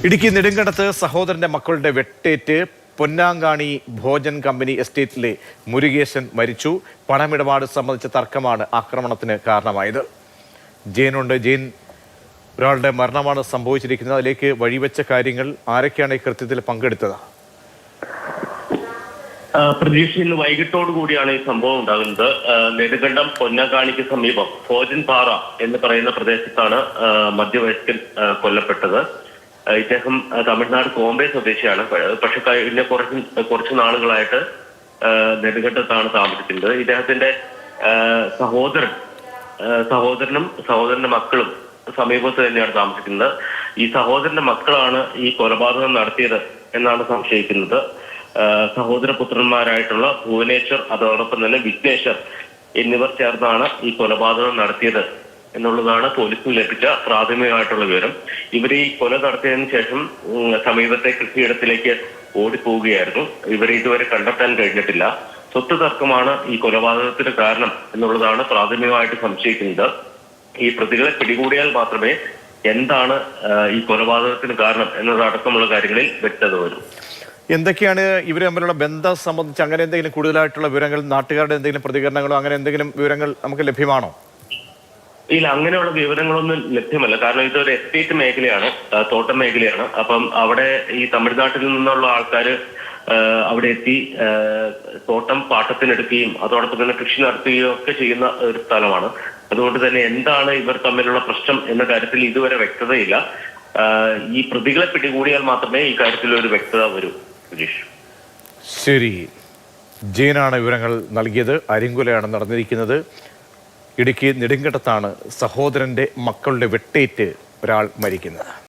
ഇടുക്കി നെടുങ്കണ്ടത്ത് സഹോദരന്റെ മക്കളുടെ വെട്ടേറ്റ് പൊന്നാങ്കാണി ഭോജൻ കമ്പനി എസ്റ്റേറ്റിലെ മുരുകേശൻ മരിച്ചു. പണമിടപാട് സംബന്ധിച്ച തർക്കമാണ് ആക്രമണത്തിന് കാരണമായത്. ജെയിനുണ്ട്. ജെയിൻ, ഒരാളുടെ മരണമാണ് സംഭവിച്ചിരിക്കുന്നത്. അതിലേക്ക് വഴിവെച്ച കാര്യങ്ങൾ, ആരൊക്കെയാണ് ഈ കൃത്യത്തിൽ പങ്കെടുത്തത്? പ്രതീക്ഷ ഇന്ന് വൈകിട്ടോടു കൂടിയാണ് ഈ സംഭവം ഉണ്ടാകുന്നത്. നെടുങ്കണ്ടം പൊന്നാങ്കാണിക്ക് സമീപം ഭോജൻ പാറ എന്ന് പറയുന്ന പ്രദേശത്താണ് മധ്യവയസ്കൻ കൊല്ലപ്പെട്ടത്. ഇദ്ദേഹം തമിഴ്നാട് കോമ്പെ സ്വദേശിയാണ്. പക്ഷെ കഴിഞ്ഞ കുറച്ച് നാളുകളായിട്ട് നെടുങ്കണ്ടത്താണ് താമസിക്കുന്നത്. ഇദ്ദേഹത്തിന്റെ സഹോദരനും സഹോദരന്റെ മക്കളും സമീപത്ത് തന്നെയാണ് താമസിക്കുന്നത്. ഈ സഹോദരന്റെ മക്കളാണ് ഈ കൊലപാതകം നടത്തിയത് എന്നാണ് സംശയിക്കുന്നത്. സഹോദരപുത്രന്മാരായിട്ടുള്ള ഭുവനേശ്വർ, അതോടൊപ്പം തന്നെ വിഘ്നേശ്വർ എന്നിവർ ചേർന്നാണ് ഈ കൊലപാതകം നടത്തിയത് എന്നുള്ളതാണ് പോലീസിന് ലഭിച്ച പ്രാഥമികമായിട്ടുള്ള വിവരം. ഇവർ ഈ കൊല നടത്തിയതിനു ശേഷം സമീപത്തെ കൃഷിയിടത്തിലേക്ക് ഓടിപ്പോവുകയായിരുന്നു. ഇവരെ ഇതുവരെ കണ്ടെത്താൻ കഴിഞ്ഞിട്ടില്ല. സ്വത്ത് തർക്കമാണ് ഈ കൊലപാതകത്തിന് കാരണം എന്നുള്ളതാണ് പ്രാഥമികമായിട്ട് സംശയിക്കുന്നത്. ഈ പ്രതികളെ പിടികൂടിയാൽ മാത്രമേ എന്താണ് ഈ കൊലപാതകത്തിന് കാരണം എന്നതടക്കമുള്ള കാര്യങ്ങളിൽ വ്യക്തത വരും. എന്തൊക്കെയാണ് ഇവർ തമ്മിലുള്ള ബന്ധം സംബന്ധിച്ച് അങ്ങനെ എന്തെങ്കിലും കൂടുതലായിട്ടുള്ള വിവരങ്ങൾ, നാട്ടുകാരുടെ എന്തെങ്കിലും പ്രതികരണങ്ങളോ അങ്ങനെ എന്തെങ്കിലും വിവരങ്ങൾ നമുക്ക് ലഭ്യമാണോ? ഇല്ല, അങ്ങനെയുള്ള വിവരങ്ങളൊന്നും ലഭ്യമല്ല. കാരണം ഇതൊരു എസ്റ്റേറ്റ് മേഖലയാണ്, തോട്ടം മേഖലയാണ്. അപ്പം അവിടെ ഈ തമിഴ്നാട്ടിൽ നിന്നുള്ള ആൾക്കാർ അവിടെ എത്തി തോട്ടം പാട്ടത്തിനെടുക്കുകയും അതോടൊപ്പം തന്നെ കൃഷി നടത്തുകയും ഒക്കെ ചെയ്യുന്ന ഒരു സ്ഥലമാണ്. അതുകൊണ്ട് തന്നെ എന്താണ് ഇവർ തമ്മിലുള്ള പ്രശ്നം എന്ന കാര്യത്തിൽ ഇതുവരെ വ്യക്തതയില്ല. ഈ പ്രതികളെ പിടികൂടിയാൽ മാത്രമേ ഈ കാര്യത്തിൽ ഒരു വ്യക്തത വരൂ. ശരി, ജെയിനാണ് വിവരങ്ങൾ നൽകിയത്. അരിങ്കുലയാണ് നടന്നിരിക്കുന്നത്. ഇടുക്കി നെടുങ്കണ്ടത്താണ് സഹോദരന്റെ മക്കളുടെ വെട്ടേറ്റ് ഒരാൾ മരിക്കുന്നത്.